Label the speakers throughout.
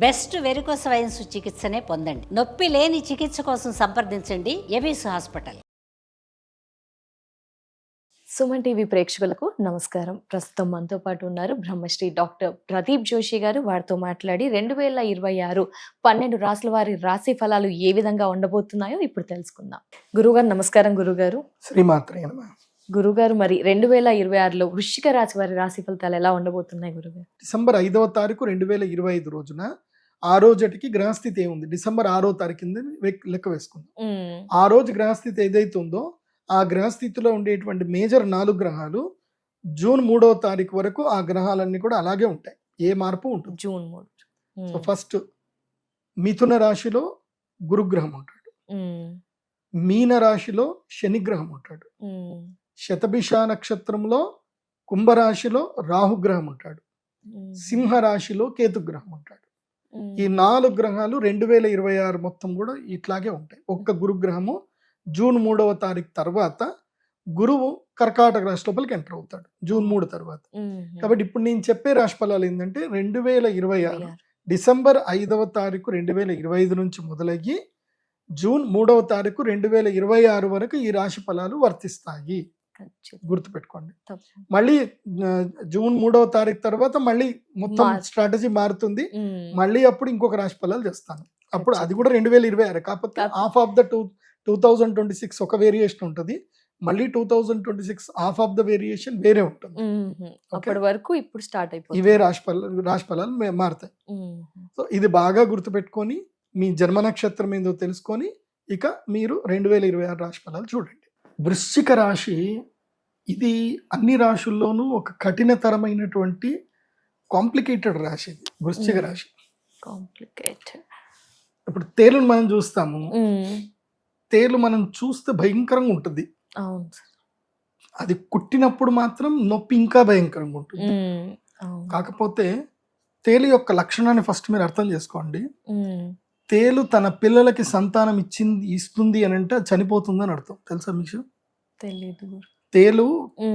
Speaker 1: Best varicose veins చికిత్సనే పొందండి. నొప్పి లేని చికిత్స కోసం సంప్రదించండి ఎబిస్ హాస్పిటల్.
Speaker 2: సుమన్ టీవీ ప్రేక్షకులకు నమస్కారం. ప్రస్తుతం మనతో పాటు ఉన్నారు బ్రహ్మశ్రీ డాక్టర్ ప్రదీప్ జోషి గారు. వారితో మాట్లాడి 2026 12 రాసుల వారి రాశి ఫలాలు ఏ విధంగా ఉండబోతున్నాయో ఇప్పుడు తెలుసుకుందాం. గురుగారు నమస్కారం. గురుగారు
Speaker 3: శ్రీమాత్రే నమః.
Speaker 2: గురుగారు మరి 2026లో వృశ్చిక రాశి వారి రాశి ఫలితాలు ఎలా ఉండబోతున్నాయి గురుగారు?
Speaker 3: డిసెంబర్ 5వ తారీఖు 2025 రోజున ఆ రోజుటికి గ్రహస్థితి ఏముంది, డిసెంబర్ 6వ తారీఖు కింద లెక్క వేసుకుందాం. ఆ రోజు గ్రహస్థితి ఏదైతే ఉందో ఆ గ్రహస్థితిలో ఉండేటువంటి మేజర్ 4 గ్రహాలు జూన్ 3వ తారీఖు వరకు ఆ గ్రహాలన్నీ కూడా అలాగే ఉంటాయి, ఏ మార్పు ఉంటుంది.
Speaker 2: జూన్ 3.
Speaker 3: సో ఫస్ట్ మిథున రాశిలో గురుగ్రహం ఉంటాడు, మీన రాశిలో శనిగ్రహం ఉంటాడు, శతభిష నక్షత్రంలో కుంభరాశిలో రాహుగ్రహం ఉంటాడు, సింహ రాశిలో కేతుగ్రహం ఉంటాడు. ఈ 4 గ్రహాలు 2026 మొత్తం కూడా ఇట్లాగే ఉంటాయి. ఒక్క గురుగ్రహము జూన్ 3వ తారీఖు తర్వాత గురువు కర్కాటక రాశి లోపలికి ఎంటర్ అవుతాడు జూన్ 3 తర్వాత. కాబట్టి ఇప్పుడు నేను చెప్పే రాశి ఫలాలు ఏంటంటే 2026 డిసెంబర్ 5వ తారీఖు 2025 నుంచి మొదలయ్యి జూన్ 3వ తారీఖు 2026 వరకు ఈ రాశి ఫలాలు వర్తిస్తాయి. గుర్తుపెట్టుకోండి. మళ్ళీ జూన్ 3వ తారీఖు తర్వాత మళ్ళీ మొత్తం స్ట్రాటజీ మారుతుంది. మళ్ళీ అప్పుడు ఇంకొక రాశి ఫలాలు చేస్తాను. అప్పుడు అది కూడా 2026, కాకపోతే హాఫ్ ఆఫ్ ద 2026 ఒక వేరియేషన్ ఉంటుంది, మళ్ళీ 2026 హాఫ్ ఆఫ్ ద వేరియేషన్ వేరే ఉంటుంది.
Speaker 2: అప్పటి వరకు ఇప్పుడు స్టార్ట్ అయిపోతుంది.
Speaker 3: ఇవే రాశి ఫలాలు మారుతాయి. సో ఇది బాగా గుర్తుపెట్టుకొని మీ జన్మ నక్షత్రం ఏందో తెలుసుకొని ఇక మీరు 2026 రాశి ఫలాలు చూడండి. వృశ్చిక రాశి ఇది అన్ని రాశుల్లోనూ ఒక కఠినతరమైనటువంటి కాంప్లికేటెడ్ రాశి. ఇది వృశ్చిక రాశి. ఇప్పుడు తేలును మనం చూస్తాము, తేలు మనం చూస్తే భయంకరంగా ఉంటుంది. అది కుట్టినప్పుడు మాత్రం నొప్పి ఇంకా భయంకరంగా ఉంటుంది. కాకపోతే తేలు యొక్క లక్షణాన్ని ఫస్ట్ మీరు అర్థం చేసుకోండి. తేలు తన పిల్లలకి సంతానం ఇస్తుంది అని అంటే చనిపోతుంది అని అర్థం. తెలుసా మీకు?
Speaker 2: తెలీదు.
Speaker 3: తేలు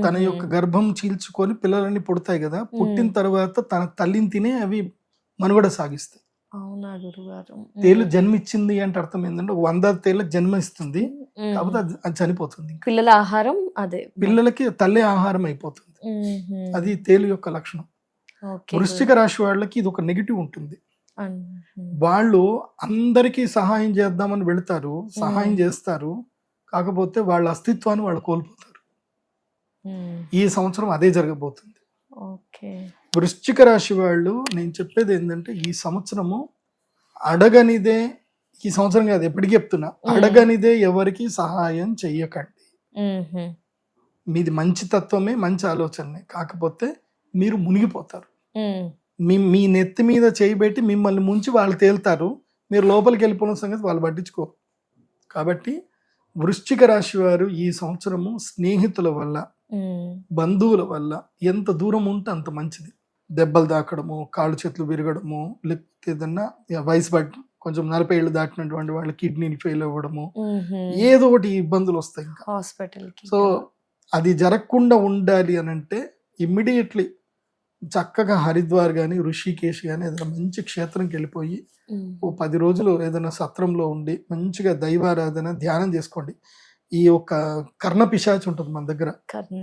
Speaker 3: తన యొక్క గర్భం చీల్చుకొని పిల్లలన్నీ పుడతాయి కదా, పుట్టిన తర్వాత తన తల్లిని తినే అవి మనుగడ సాగిస్తాయి.
Speaker 2: అవునా గురుగారు?
Speaker 3: తేలు జన్మిచ్చింది అంటే అర్థం ఏంటంటే 100 తేళ్ళకి జన్మ ఇస్తుంది, కాకపోతే అది చనిపోతుంది.
Speaker 2: పిల్లల ఆహారం అదే
Speaker 3: పిల్లలకి తల్లి ఆహారం అయిపోతుంది. అది తేలు యొక్క లక్షణం. వృశ్చిక రాశి వాళ్ళకి ఇది ఒక నెగిటివ్ ఉంటుంది. వాళ్ళు అందరికీ సహాయం చేద్దామని వెళతారు, సహాయం చేస్తారు, కాకపోతే వాళ్ళ అస్తిత్వాన్ని వాళ్ళు కోల్పోతారు. ఈ సంవత్సరం అదే జరగబోతుంది. వృశ్చిక రాశి వాళ్ళు నేను చెప్పేది ఏంటంటే ఈ సంవత్సరము అడగనిదే, ఈ సంవత్సరం కాదు ఎప్పటికీ చెప్తున్నా, అడగనిదే ఎవరికి సహాయం చెయ్యకండి. మీది మంచి తత్వమే, మంచి ఆలోచనే, కాకపోతే మీరు మునిగిపోతారు. మీ నెత్తి మీద చేయబెట్టి మిమ్మల్ని ముంచి వాళ్ళు తేలుతారు, మీరు లోపలికి వెళ్ళిపోయిన సంగతి వాళ్ళు పట్టించుకోరు. కాబట్టి వృశ్చిక రాశి వారు ఈ సంవత్సరము స్నేహితుల వల్ల, బంధువుల వల్ల ఎంత దూరం ఉంటే అంత మంచిది. దెబ్బలు తాకడము, కాళ్ళు చేతులు విరగడము, లేకపోతే ఏదన్నా వయసు పడి కొంచెం 40 ఏళ్ళు దాటినటువంటి వాళ్ళ కిడ్నీలు ఫెయిల్ అవ్వడము, ఏదో ఒకటి ఇబ్బందులు వస్తాయి ఇంకా
Speaker 2: హాస్పిటల్కి.
Speaker 3: సో అది జరగకుండా ఉండాలి అని అంటే ఇమ్మీడియట్లీ చక్కగా హరిద్వార్ కానీ ఋషికేశ్ కానీ ఏదైనా మంచి క్షేత్రంకి వెళ్ళిపోయి ఓ 10 రోజులు ఏదైనా సత్రంలో ఉండి మంచిగా దైవారాధన ధ్యానం చేసుకోండి. ఈ ఒక కర్ణ పిశాచి ఉంటుంది మన దగ్గర,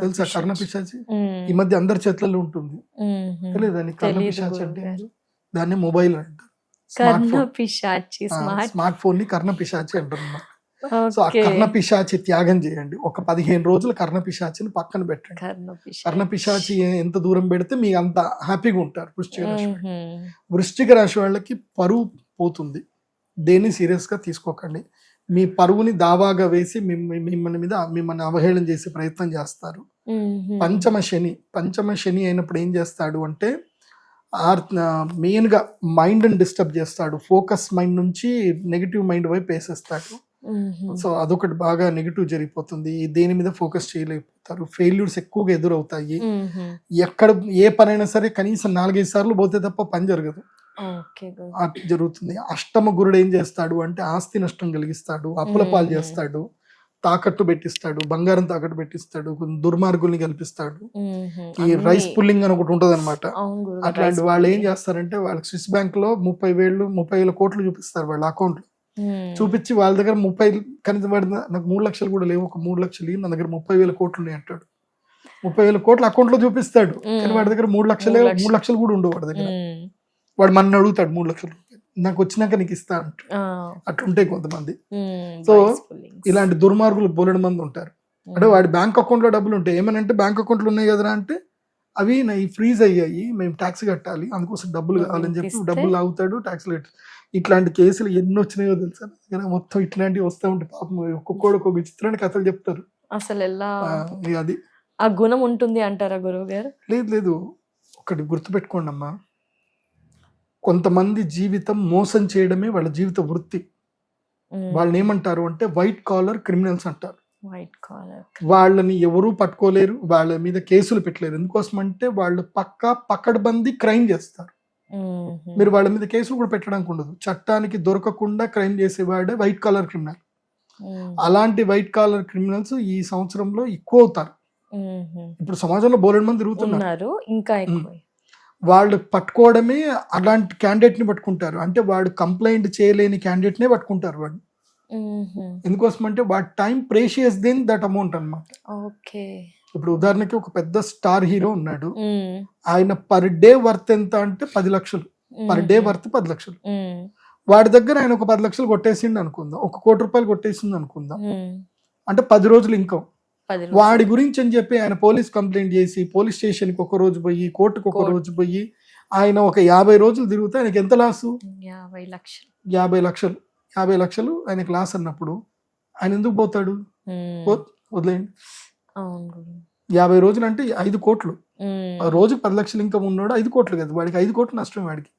Speaker 3: తెలుసా? కర్ణ పిశాచి ఈ మధ్య అందరి చేతులలో ఉంటుంది, తెలియదు దాన్ని? కర్ణ పిశాచి అంటే దాన్ని మొబైల్ అంటారు, స్మార్ట్ ఫోన్ ని కర్ణ పిశాచి అంటారు. సో ఆ కర్ణ పిశాచి త్యాగం చేయండి. ఒక 15 రోజులు కర్ణ పిశాచిని పక్కన పెట్టండి. కర్ణ పిశాచి ఎంత దూరం పెడితే మీ అంత హ్యాపీగా ఉంటారు. వృశ్చిక రాశి వాళ్ళకి పరువు పోతుంది, దేన్ని సీరియస్ గా తీసుకోకండి. మీ పరువుని దావాగా వేసి మిమ్మల్ని అవహేళన చేసే ప్రయత్నం చేస్తారు. పంచమ శని అయినప్పుడు ఏం చేస్తాడు అంటే మెయిన్ గా మైండ్ ని డిస్టర్బ్ చేస్తాడు. ఫోకస్ మైండ్ నుంచి నెగిటివ్ మైండ్ వైపు వేసేస్తాడు. సో అదొకటి బాగా నెగిటివ్ జరిగిపోతుంది. దేని మీద ఫోకస్ చేయలేకపోతారు, ఫెయిల్యూర్స్ ఎక్కువగా ఎదురవుతాయి. ఎక్కడ ఏ పనైనా సరే కనీసం 4-5 సార్లు పోతే తప్ప పని జరగదు, జరుగుతుంది. అష్టమ గురుడు ఏం చేస్తాడు అంటే ఆస్తి నష్టం కలిగిస్తాడు, అప్పుల పాలు చేస్తాడు, తాకట్టు పెట్టిస్తాడు, బంగారం తాకట్టు పెట్టిస్తాడు, కొన్ని దుర్మార్గుల్ని కల్పిస్తాడు. ఈ రైస్ పుల్లింగ్ అని ఒకటి ఉంటది అనమాట. అట్లాంటి వాళ్ళు ఏం చేస్తారంటే వాళ్ళకి స్విస్ బ్యాంక్ లో 30,000 కోట్లు చూపిస్తారు వాళ్ళ అకౌంట్ లో. చూపించి వాళ్ళ దగ్గర 30 కనీసం వాడి నాకు 3 లక్షలు కూడా లేవు, ఒక 3 లక్షలు నా దగ్గర 30,000 కోట్లు ఉన్నాయి అంటాడు. 30,000 కోట్లు అకౌంట్ లో చూపిస్తాడు, కానీ వాడి దగ్గర 3 లక్షలు కూడా ఉండవు వాడి దగ్గర. వాడు మన అడుగుతాడు 3 లక్షలు నాకు వచ్చినాక నీకు ఇస్తా అంటాడు. అట్లుంటాయి కొంతమంది. సో ఇలాంటి దుర్మార్గులు బోలెడు మంది ఉంటారు. అంటే వాడి బ్యాంక్ అకౌంట్ లో డబ్బులు ఉంటాయి, ఏమనంటే బ్యాంక్ అకౌంట్లు ఉన్నాయి కదరా అంటే అవి ఫ్రీజ్ అయ్యాయి, మేము ట్యాక్స్ కట్టాలి, అందుకోసం డబ్బులు కావాలని చెప్పి డబ్బులు లాగుతాడు, ట్యాక్స్ కట్టాలి. ఇట్లాంటి కేసులు ఎన్ని వచ్చినాయో తెలుసా, మొత్తం ఇట్లాంటివి వస్తూ ఉంటాయి. పాపం ఒక్కొక్కడు ఒక్కొక్క విచిత్రమైన కథలు చెప్తారు.
Speaker 2: అసలు ఎలా
Speaker 3: అది
Speaker 2: ఆ గుణం ఉంటుంది అంటారా గురువు గారు?
Speaker 3: లేదు, ఒకటి గుర్తుపెట్టుకోండి అమ్మా, కొంతమంది జీవితం మోసం చేయడమే వాళ్ళ జీవిత వృత్తి. వాళ్ళని ఏమంటారు అంటే వైట్ కాలర్ క్రిమినల్స్ అంటారు.
Speaker 2: వైట్ కాలర్
Speaker 3: వాళ్ళని ఎవరూ పట్టుకోలేరు, వాళ్ళ మీద కేసులు పెట్టలేరు. ఎందుకోసం అంటే వాళ్ళు పక్కడబంది క్రైమ్ చేస్తారు. మీరు వాళ్ళ మీద కేసులు కూడా పెట్టడానికి ఉండదు. చట్టానికి దొరకకుండా క్రైమ్ చేసేవాడే వైట్ కాలర్ క్రిమినల్. అలాంటి వైట్ కాలర్ క్రిమినల్స్ ఈ సంవత్సరంలో ఎక్కువ అవుతారు. ఇప్పుడు సమాజంలో బోలెడు మంది తిరుగుతున్నారు, ఇంకా ఎక్కువ. వాళ్ళు పట్టుకోవడమే అలాంటి క్యాండిడేట్ ని పట్టుకుంటారు. అంటే వాడు కంప్లైంట్ చేయలేని క్యాండిడేట్ నే పట్టుకుంటారు వాడు. ఎందుకోసం అంటే వాడి time precious then that amount అన్నమాట. ఇప్పుడు ఉదాహరణకి ఒక పెద్ద స్టార్ హీరో ఉన్నాడు, ఆయన పర్ డే వర్త్ ఎంత అంటే 10 లక్షలు, పర్ డే వర్త్ 10 లక్షలు. వాడి దగ్గర ఆయన ఒక 10 లక్షలు కొట్టేసిండు అనుకుందాం, 1 కోటి రూపాయలు కొట్టేసింది అనుకుందాం, అంటే 10 రోజులు ఇన్కమ్. వాడి గురించి అని చెప్పి ఆయన పోలీస్ కంప్లైంట్ చేసి పోలీస్ స్టేషన్ కి 1 రోజు పోయి, కోర్టుకు 1 రోజు పోయి, ఆయన ఒక 50 రోజులు తిరిగితే ఆయనకి ఎంత లాసు? 50 లక్షలు. 50 లక్షలు ఆయనకి లాస్ అన్నప్పుడు ఆయన ఎందుకు పోతాడు? వదిలేయండి. 50 రోజులు అంటే 5 కోట్లు. రోజుకి 10 లక్షలు ఇన్కమ్ ఉన్నాడు, 5 కోట్లు కదా వాడికి, 5 కోట్లు నష్టం వాడికి.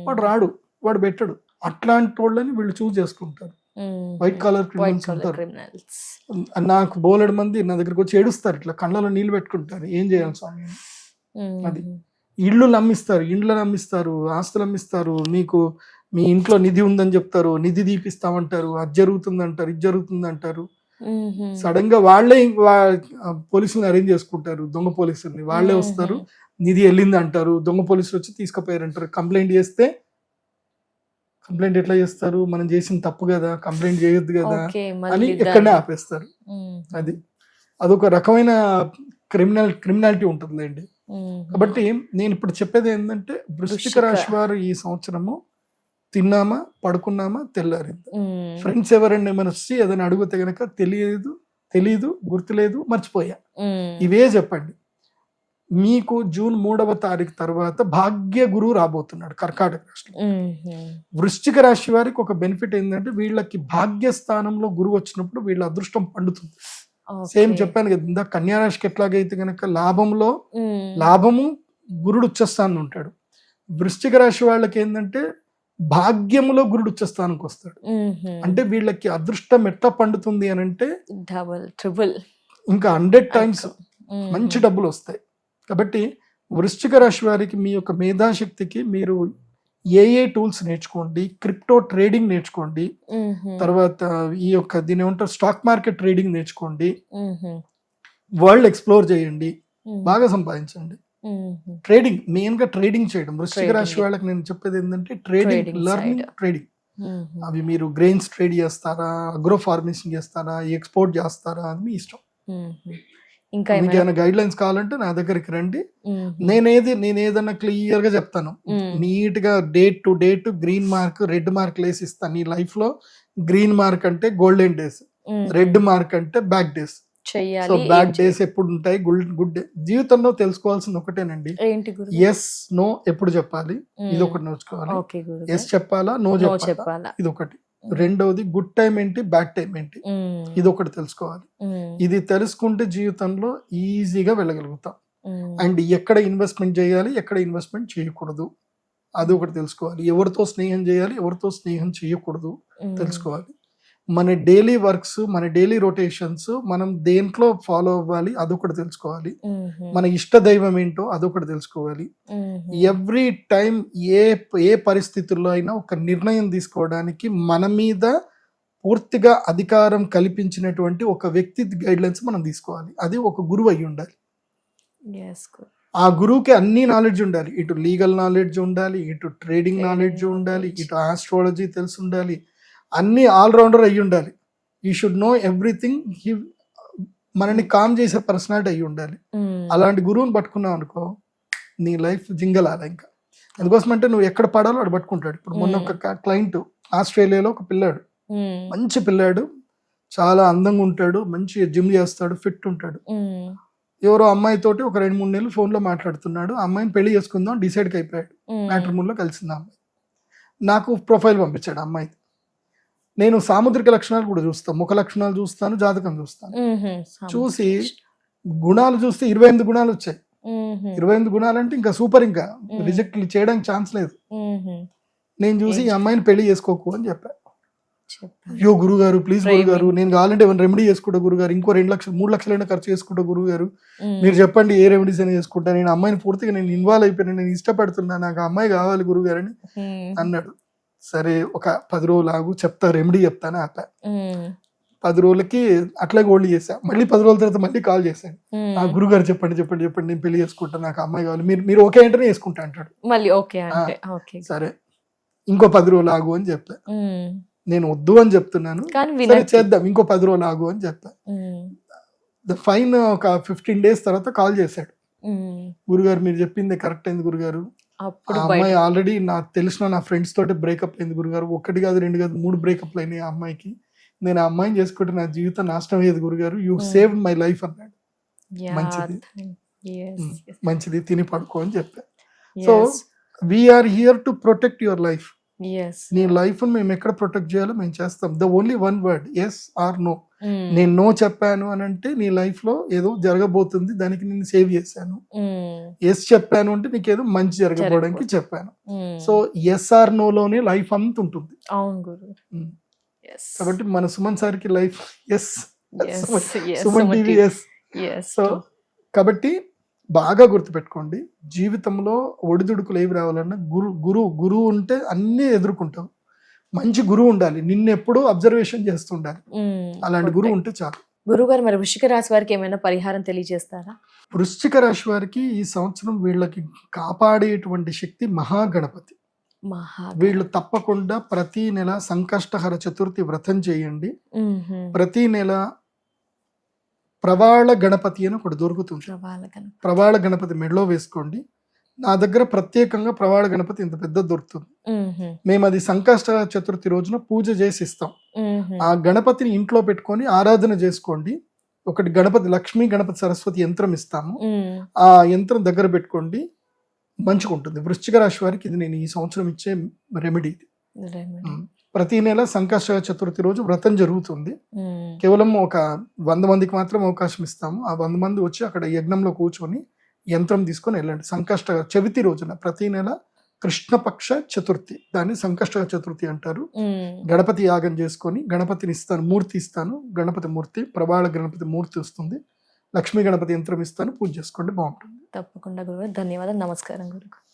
Speaker 3: వాడు రాడు, వాడు పెట్టడు. అట్లాంటి వాళ్ళని వీళ్ళు చూస్ చేసుకుంటారు, వైట్ కాలర్ క్రిమినల్స్ అంటారు. నాకు బోలెడు మంది నా దగ్గరకు వచ్చి ఏడుస్తారు, ఇట్లా కళ్ళలో నీళ్లు పెట్టుకుంటారు, ఏం చేయాలి స్వామి అది. ఇండ్లు నమ్మిస్తారు, ఆస్తులు అమ్మిస్తారు, మీకు మీ ఇంట్లో నిధి ఉందని చెప్తారు, నిధి తీపిస్తామంటారు, అది జరుగుతుంది అంటారు, ఇది జరుగుతుంది అంటారు. సడన్ గా వాళ్ళే పోలీసులను అరేంజ్ చేసుకుంటారు, దొంగ పోలీసుల్ని. వాళ్ళే వస్తారు, నిధి వెళ్ళింది అంటారు, దొంగ పోలీసులు వచ్చి తీసుకుపోయారు అంటారు. కంప్లైంట్ చేస్తే కంప్లైంట్ ఎట్లా చేస్తారు? మనం చేసిన తప్పు కదా, కంప్లైంట్ చేయొద్దు కదా అని ఎక్కడనే ఆపేస్తారు. అదొక రకమైన క్రిమినాలిటీ ఉంటుందండి. కాబట్టి నేను ఇప్పుడు చెప్పేది ఏంటంటే, వృశ్చిక రాశి వారు ఈ సంవత్సరము తిన్నామా, పడుకున్నామా, తెల్లారింది. ఫ్రెండ్స్ ఎవరైనా ఏమైనా వచ్చి ఏదైనా అడిగితే గనక తెలీదు, గుర్తులేదు, మర్చిపోయా, ఇవే చెప్పండి. మీకు జూన్ 3వ తారీఖు తర్వాత భాగ్య గురువు రాబోతున్నాడు కర్కాటక రాశిలో. వృశ్చిక రాశి వారికి ఒక బెనిఫిట్ ఏంటంటే, వీళ్ళకి భాగ్య స్థానంలో గురువు వచ్చినప్పుడు వీళ్ళ అదృష్టం పండుతుంది. సేమ్ చెప్పాను కదా ఇందాక, కన్యా రాశికి ఎట్లాగైతే కనుక లాభము గురుడు ఉచ్చస్థానంలో ఉంటాడు, వృశ్చిక రాశి వాళ్ళకి ఏంటంటే భాగ్యములో గురుడు ఉచ్చస్థానంకి వస్తాడు. అంటే వీళ్ళకి అదృష్టం ఎట్లా పండుతుంది అని అంటే
Speaker 2: డబుల్ ట్రిపుల్
Speaker 3: ఇంకా 100 టైమ్స్ మంచి డబ్బులు వస్తాయి. కాబట్టి వృశ్చిక రాశి వారికి మీ యొక్క మేధాశక్తికి మీరు ఏ టూల్స్ నేర్చుకోండి, క్రిప్టో ట్రేడింగ్ నేర్చుకోండి, తర్వాత ఈ యొక్క దీని ఏమంటారు స్టాక్ మార్కెట్ ట్రేడింగ్ నేర్చుకోండి, వరల్డ్ ఎక్స్ప్లోర్ చేయండి, బాగా సంపాదించండి. ట్రేడింగ్, మెయిన్ గా ట్రేడింగ్ చేయడం. వృశ్చిక రాశి వాళ్ళకి నేను చెప్పేది ఏంటంటే ట్రేడింగ్, లర్నింగ్ ట్రేడింగ్. అవి మీరు గ్రెయిన్స్ ట్రేడ్ చేస్తారా, అగ్రో ఫార్మేషన్ చేస్తారా, ఎక్స్పోర్ట్ చేస్తారా, అది మీ ఇష్టం.
Speaker 2: ఇంకా
Speaker 3: ఏమైనా గైడ్ లైన్స్ కావాలంటే నా దగ్గరికి రండి, నేను ఏదన్నా క్లియర్ గా చెప్తాను. నీట్ గా date to date green mark, red mark వేసి ఇస్తాను. నీ లైఫ్ లో గ్రీన్ మార్క్ అంటే గోల్డెన్ డేస్, రెడ్ మార్క్ అంటే bad days. So bad days ఎప్పుడు ఉంటాయి, గుడ్ డే. జీవితంలో తెలుసుకోవాల్సింది ఒకటేనండి, ఎస్ నో ఎప్పుడు చెప్పాలి, ఇది ఒకటి నేర్చుకోవాలి. ఎస్ చెప్పాలా, నో చెప్పాలా, ఇది ఒకటి. రెండవది గుడ్ టైం ఏంటి, బ్యాడ్ టైం ఏంటి, ఇది ఒకటి తెలుసుకోవాలి. ఇది తెలుసుకుంటే జీవితంలో ఈజీగా వెళ్ళగలుగుతాం. అండ్ ఎక్కడ ఇన్వెస్ట్మెంట్ చేయాలి, ఎక్కడ ఇన్వెస్ట్మెంట్ చేయకూడదు, అది ఒకటి తెలుసుకోవాలి. ఎవరితో స్నేహం చేయాలి, ఎవరితో స్నేహం చేయకూడదు తెలుసుకోవాలి. మన డైలీ వర్క్స్, మన డైలీ రొటేషన్స్ మనం దేంట్లో ఫాలో అవ్వాలి, అదొకటి తెలుసుకోవాలి. మన ఇష్ట దైవం ఏంటో అదొకటి తెలుసుకోవాలి. ఎవ్రీ టైం ఏ పరిస్థితుల్లో అయినా ఒక నిర్ణయం తీసుకోవడానికి మన మీద పూర్తిగా అధికారం కల్పించినటువంటి ఒక వ్యక్తి గైడ్లైన్స్ మనం తీసుకోవాలి. అది ఒక గురువు అయి ఉండాలి.
Speaker 2: Yes, good.
Speaker 3: ఆ గురువుకి అన్ని నాలెడ్జ్ ఉండాలి. ఇటు లీగల్ నాలెడ్జ్ ఉండాలి, ఇటు ట్రేడింగ్ నాలెడ్జ్ ఉండాలి, ఇటు ఆస్ట్రాలజీ తెలిసి ఉండాలి, అన్ని ఆల్రౌండర్ అయి ఉండాలి. ఈ షుడ్ నో ఎవ్రీథింగ్. మనని కామ్ చేసే పర్సనాలిటీ అయి ఉండాలి. అలాంటి గురువుని పట్టుకున్నావు అనుకో, నీ లైఫ్ జింగలాల ఇంకా. అందుకోసం అంటే నువ్వు ఎక్కడ పడాలో అక్కడ పట్టుకుంటాడు. ఇప్పుడు మొన్న ఒక క్లయింట్ ఆస్ట్రేలియాలో ఒక పిల్లాడు, మంచి పిల్లాడు, చాలా అందంగా ఉంటాడు, మంచి జిమ్ చేస్తాడు, ఫిట్ ఉంటాడు. ఎవరో అమ్మాయితోటి ఒక 2-3 నెలలు ఫోన్లో మాట్లాడుతున్నాడు. ఆ అమ్మాయిని పెళ్లి చేసుకుందాం డిసైడ్కి అయిపోయాడు. మ్యాట్రిమోనీలో కలిసింది ఆ అమ్మాయి. నాకు ప్రొఫైల్ పంపించాడు అమ్మాయి. నేను సాముద్రిక లక్షణాలు కూడా చూస్తాను, ముఖ లక్షణాలు చూస్తాను, జాతకం చూస్తాను. చూసి గుణాలు చూస్తే 28 గుణాలు వచ్చాయి. 28 గుణాలు అంటే ఇంకా సూపర్, ఇంకా రిజెక్ట్ చేయడానికి ఛాన్స్ లేదు. నేను చూసి ఈ అమ్మాయిని పెళ్లి చేసుకోకు అని చెప్పా. అయ్యో గురుగారు ప్లీజ్ గురుగారు, నేను కావాలంటే ఏమైనా రెమెడీ చేసుకుంటా గురుగారు, ఇంకో 2 లక్షలు 3 లక్షలైనా ఖర్చు చేసుకుంటా గురుగారు, మీరు చెప్పండి ఏ రెమెడీస్ అయినా చేసుకుంటా, నేను అమ్మాయిని పూర్తిగా నేను ఇన్వాల్వ్ అయిపోయాను, నేను ఇష్టపడుతున్నా, నాకు అమ్మాయి కావాలి గురుగారు అని అన్నాడు. సరే ఒక 10 రోజులు ఆగు, చెప్తా రెమెడీ చెప్తాను ఆపా. 10 రోజులకి అట్లాగే హోల్డ్ చేశా. మళ్ళీ 10 రోజుల తర్వాత మళ్ళీ కాల్ చేశాను. ఆ గురుగారు చెప్పండి చెప్పండి చెప్పండి, నేను పెళ్లి చేసుకుంటా, నాకు అమ్మాయి కావాలి, మీరు ఓకే అంటేనే చేసుకుంటా అంటాడు.
Speaker 2: మళ్ళీ ఓకే.
Speaker 3: సరే ఇంకో 10 రోజులు ఆగు అని చెప్పా. నేను వద్దు అని చెప్తున్నాను, సరే చేద్దాం ఇంకో 10 రోజులు ఆగు అని చెప్పా. ఫైన్ ఒక 15 days తర్వాత కాల్ చేశాడు. గురుగారు మీరు చెప్పింది కరెక్ట్ అయింది గురుగారు, ఆ అమ్మాయి ఆల్రెడీ నాకు తెలిసిన నా ఫ్రెండ్స్ తోటి బ్రేకప్ అయింది గురుగారు, 1 కాదు 2 కాదు 3 బ్రేకప్లు అయినాయి ఆ అమ్మాయికి, నేను ఆ అమ్మాయిని చేసుకుంటే నా జీవితం నాశనం అయ్యేది గురుగారు, యూ సేవ్ మై లైఫ్ అన్నాడు. మంచిది మంచిది, తిని పడుకో అని చెప్పా. So we're here to protect your life. నీ లైఫ్ మేము ఎక్కడ ప్రొటెక్ట్ చేయాలో మేము చేస్తాం. The only one word yes or no. నేను నో చెప్పాను అని అంటే నీ లైఫ్ లో ఏదో జరగబోతుంది, దానికి నేను సేవ్ చేశాను. ఎస్ చెప్పాను అంటే నీకు ఏదో మంచి జరగబోవడానికి చెప్పాను. సో ఎస్ ఆర్ నో లోనే లైఫ్ అంత ఉంటుంది. కాబట్టి మన సుమన్ సార్కి life yes, Suman TV yes. So కాబట్టి బాగా గుర్తుపెట్టుకోండి, జీవితంలో ఒడిదుడుకులు ఏవి రావాలన్నా గురువు ఉంటే అన్నీ ఎదుర్కొంటావు. మంచి గురువు ఉండాలి, నిన్ను ఎప్పుడూ అబ్జర్వేషన్ చేస్తుండాలి, అలాంటి గురువు ఉంటే చాలు.
Speaker 2: గురువు గారు మరి వృశ్చిక రాశి వారికి ఏమైనా పరిహారం తెలియజేస్తారా?
Speaker 3: వృశ్చిక రాశి వారికి ఈ సంవత్సరం వీళ్ళకి కాపాడేటువంటి శక్తి మహాగణపతి. వీళ్ళు తప్పకుండా ప్రతి నెల సంకష్టహర చతుర్థి వ్రతం చేయండి. ప్రతి నెల ప్రవాళ గణపతి అని ఒకటి దొరుకుతుంది, ప్రవాళ గణపతి మెడలో వేసుకోండి. నా దగ్గర ప్రత్యేకంగా ప్రవాళ గణపతి ఇంత పెద్ద దొరుకుతుంది. మేము అది సంకష్ట చతుర్థి రోజున పూజ చేసి ఇస్తాం. ఆ గణపతిని ఇంట్లో పెట్టుకొని ఆరాధన చేసుకోండి. ఒకటి గణపతి లక్ష్మీ గణపతి సరస్వతి యంత్రం ఇస్తాము, ఆ యంత్రం దగ్గర పెట్టుకోండి, మంచిగా ఉంటుంది. వృశ్చిక రాశి వారికి ఇది నేను ఈ సంవత్సరం ఇచ్చే రెమెడీ. ప్రతి నెల సంకష్ట చతుర్థి రోజు వ్రతం జరుగుతుంది. కేవలం ఒక 100 మందికి మాత్రం అవకాశం ఇస్తాము. ఆ 100 మంది వచ్చి అక్కడ యజ్ఞంలో కూర్చొని యంత్రం తీసుకొని వెళ్ళండి. సంకష్ట చవితి రోజున ప్రతి నెల కృష్ణపక్ష చతుర్థి, దాన్ని సంకష్ట చతుర్థి అంటారు. గణపతి యాగం చేసుకొని గణపతిని ఇస్తాను, మూర్తి ఇస్తాను, గణపతి మూర్తి, ప్రవాళ గణపతి మూర్తి వస్తుంది, లక్ష్మీ గణపతి యంత్రం ఇస్తాను, పూజ చేసుకోండి, బాగుంటుంది.
Speaker 2: తప్పకుండా గురుగారు, ధన్యవాదాలు, నమస్కారం గురుగారు.